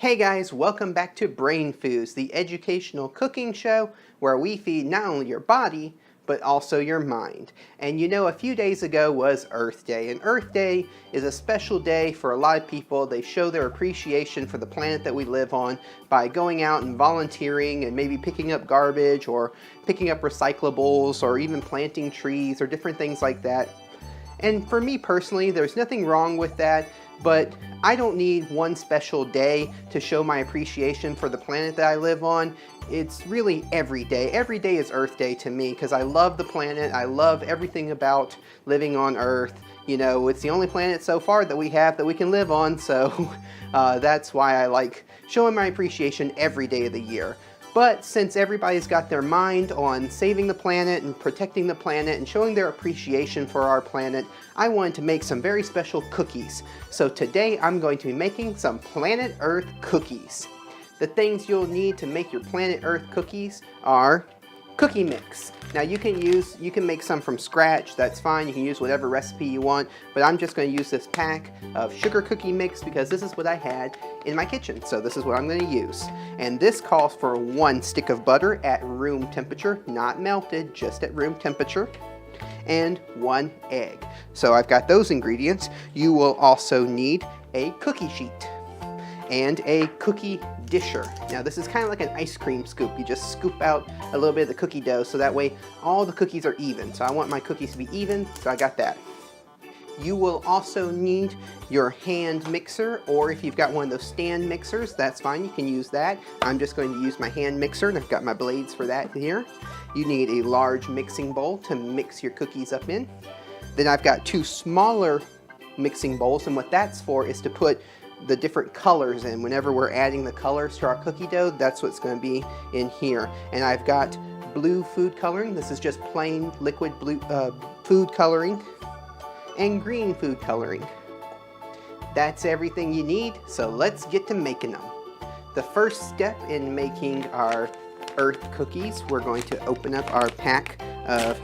Hey guys, welcome back to Brain Foods, the educational cooking show where we feed not only your body, but also your mind. And you know, a few days ago was Earth Day, and Earth Day is a special day for a lot of people. They show their appreciation for the planet that we live on by going out and volunteering and maybe picking up garbage or picking up recyclables or even planting trees or different things like that. And for me personally, there's nothing wrong with that, but I don't need one special day to show my appreciation for the planet that I live on. It's really every day. Every day is Earth Day to me because I love the planet. I love everything about living on Earth. You know, it's the only planet so far that we have that we can live on, so that's why I like showing my appreciation every day of the year. But since everybody's got their mind on saving the planet and protecting the planet and showing their appreciation for our planet, I wanted to make some very special cookies. So today I'm going to be making some Planet Earth cookies. The things you'll need to make your Planet Earth cookies are cookie mix. Now you can make some from scratch, that's fine. You can use whatever recipe you want, but I'm just going to use this pack of sugar cookie mix because this is what I had in my kitchen. So this is what I'm going to use. And this calls for 1 stick of butter at room temperature, not melted, just at room temperature, and 1 egg. So I've got those ingredients. You will also need a cookie sheet and a cookie disher. Now this is kind of like an ice cream scoop. You just scoop out a little bit of the cookie dough so that way all the cookies are even. So I want my cookies to be even, so I got that. You will also need your hand mixer, or if you've got one of those stand mixers, that's fine, you can use that. I'm just going to use my hand mixer, and I've got my blades for that here. You need a large mixing bowl to mix your cookies up in. Then I've got 2 smaller mixing bowls, and what that's for is to put the different colors in. Whenever we're adding the colors to our cookie dough, that's what's going to be in here. And I've got blue food coloring. This is just plain liquid blue food coloring, and green food coloring. That's everything you need, so let's get to making them. The first step in making our Earth cookies, we're going to open up our pack of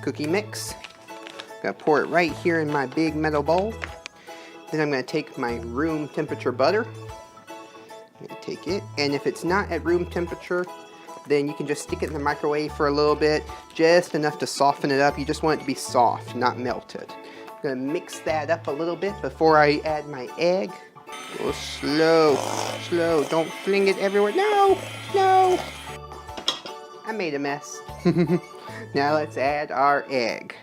cookie mix. I'm going to pour it right here in my big metal bowl. Then I'm going to take my room temperature butter. I'm going to take it, and if it's not at room temperature, then you can just stick it in the microwave for a little bit, just enough to soften it up. You just want it to be soft, not melted. I'm going to mix that up a little bit before I add my egg. Go slow, slow, don't fling it everywhere. No, no! I made a mess. Now let's add our egg.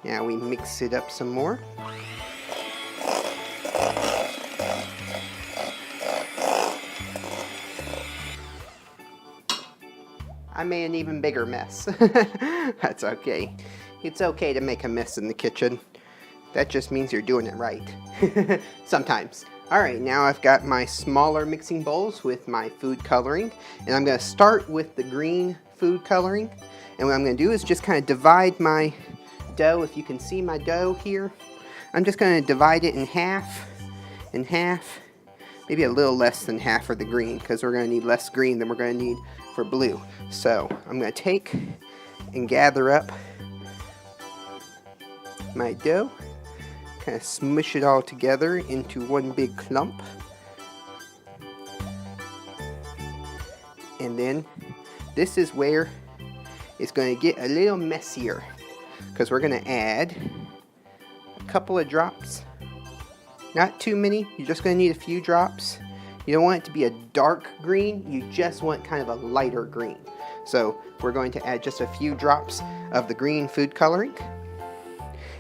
Now we mix it up some more. I made an even bigger mess. That's okay. It's okay to make a mess in the kitchen. That just means you're doing it right. Sometimes. Alright, now I've got my smaller mixing bowls with my food coloring. And I'm going to start with the green food coloring. And what I'm going to do is just kind of divide my dough. If you can see my dough here, I'm just going to divide it in half, maybe a little less than half for the green, because we're going to need less green than we're going to need for blue. So I'm going to take and gather up my dough, kind of smush it all together into one big clump, and then this is where it's going to get a little messier, because we're going to add a couple of drops, not too many. You're just going to need a few drops. You don't want it to be a dark green, you just want kind of a lighter green. So we're going to add just a few drops of the green food coloring,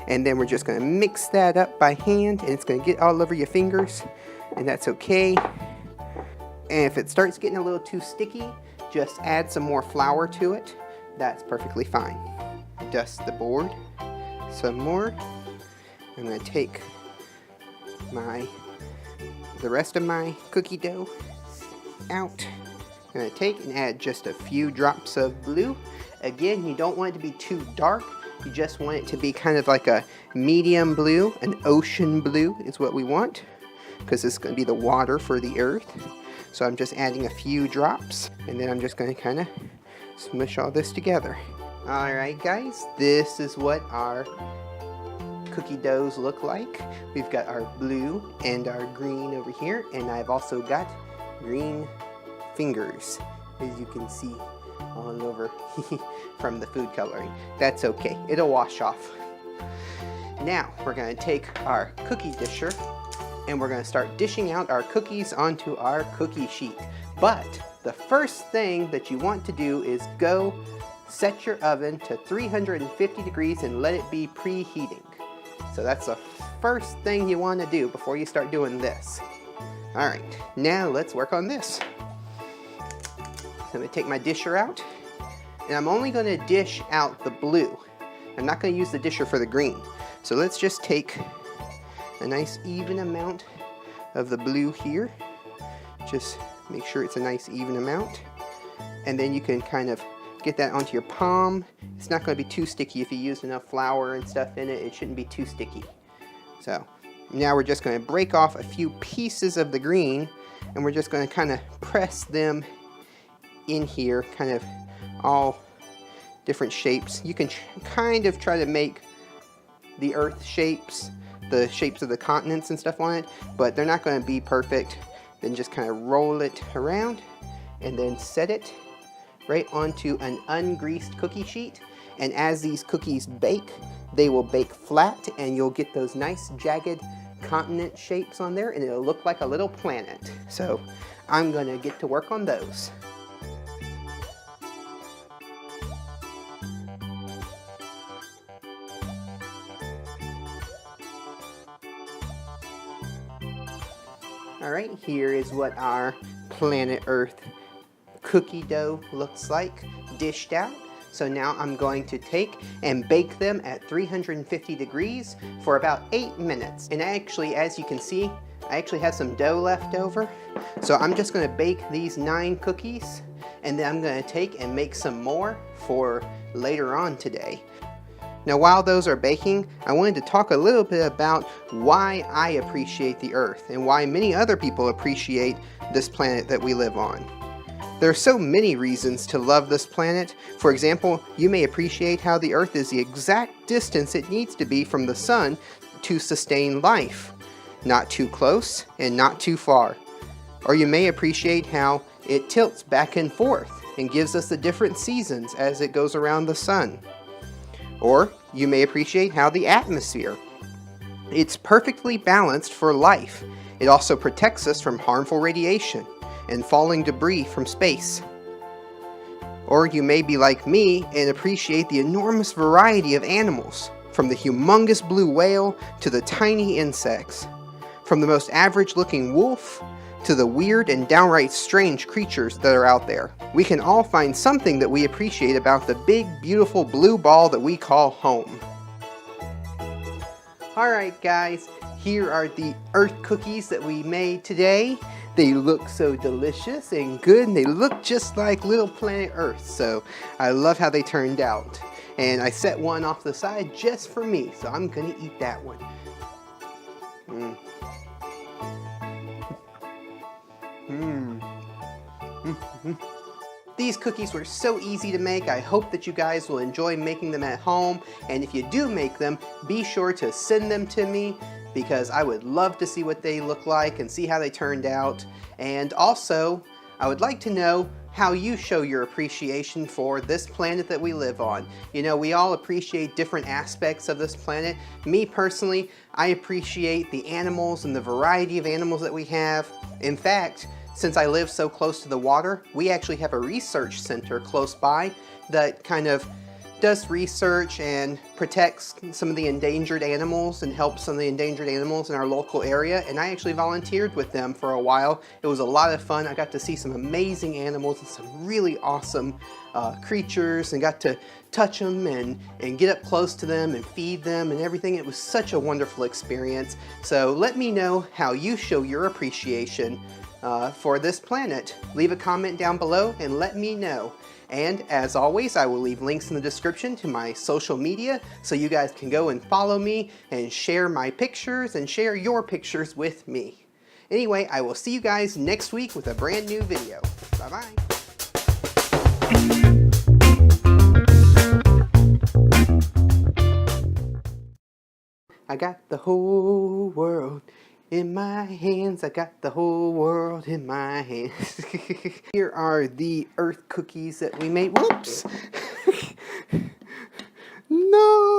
and then we're just going to mix that up by hand, and it's going to get all over your fingers, and that's okay. And if it starts getting a little too sticky, just add some more flour to it. That's perfectly fine. Dust the board some more. I'm going to take the rest of my cookie dough out. I'm going to take and add just a few drops of blue. Again, you don't want it to be too dark. You just want it to be kind of like a medium blue. An ocean blue is what we want, because this is going to be the water for the earth. So I'm just adding a few drops, and then I'm just going to kind of smush all this together. Alright guys, this is what our cookie doughs look like. We've got our blue and our green over here, and I've also got green fingers, as you can see all over from the food coloring. That's okay, it'll wash off. Now we're going to take our cookie disher and we're going to start dishing out our cookies onto our cookie sheet. But the first thing that you want to do is go set your oven to 350 degrees and let it be preheating. So that's the first thing you want to do before you start doing this. All right, now let's work on this. I'm going to take my disher out, and I'm only going to dish out the blue. I'm not going to use the disher for the green. So let's just take a nice even amount of the blue here. Just make sure it's a nice even amount. And then you can kind of get that onto your palm. It's not going to be too sticky if you use enough flour and stuff in it. It shouldn't be too sticky. So now we're just going to break off a few pieces of the green, and we're just going to kind of press them in here, kind of all different shapes. You can kind of try to make the earth shapes, the shapes of the continents and stuff on it, but they're not going to be perfect. Then just kind of roll it around and then set it right onto an ungreased cookie sheet. And as these cookies bake, they will bake flat and you'll get those nice jagged continent shapes on there, and it'll look like a little planet. So I'm going to get to work on those. Alright, here is what our planet Earth cookie dough looks like, dished out. So now I'm going to take and bake them at 350 degrees for about 8 minutes. And actually, as you can see, I actually have some dough left over. So I'm just going to bake these 9 cookies, and then I'm going to take and make some more for later on today. Now while those are baking, I wanted to talk a little bit about why I appreciate the Earth and why many other people appreciate this planet that we live on. There are so many reasons to love this planet. For example, you may appreciate how the Earth is the exact distance it needs to be from the Sun to sustain life. Not too close and not too far. Or you may appreciate how it tilts back and forth and gives us the different seasons as it goes around the Sun. Or you may appreciate how the atmosphere, it's perfectly balanced for life. It also protects us from harmful radiation and falling debris from space. Or you may be like me and appreciate the enormous variety of animals, from the humongous blue whale to the tiny insects, from the most average looking wolf to the weird and downright strange creatures that are out there. We can all find something that we appreciate about the big, beautiful blue ball that we call home. Alright guys, here are the Earth cookies that we made today. They look so delicious and good, and they look just like little planet Earth, so I love how they turned out. And I set one off the side just for me, so I'm gonna eat that one. These cookies were so easy to make. I hope that you guys will enjoy making them at home, and if you do make them, be sure to send them to me, because I would love to see what they look like and see how they turned out. And also, I would like to know how you show your appreciation for this planet that we live on. You know, we all appreciate different aspects of this planet. Me personally, I appreciate the animals and the variety of animals that we have. In fact, since I live so close to the water, we actually have a research center close by that kind of does research and protects some of the endangered animals and helps some of the endangered animals in our local area. And I actually volunteered with them for a while. It was a lot of fun. I got to see some amazing animals and some really awesome creatures, and got to touch them and get up close to them and feed them and everything. It was such a wonderful experience. So let me know how you show your appreciation for this planet. Leave a comment down below and let me know. And as always, I will leave links in the description to my social media so you guys can go and follow me and share my pictures and share your pictures with me. Anyway, I will see you guys next week with a brand new video. Bye-bye. I got the whole world in my hands. I got the whole world in my hands. Here are the earth cookies that we made. Whoops! No!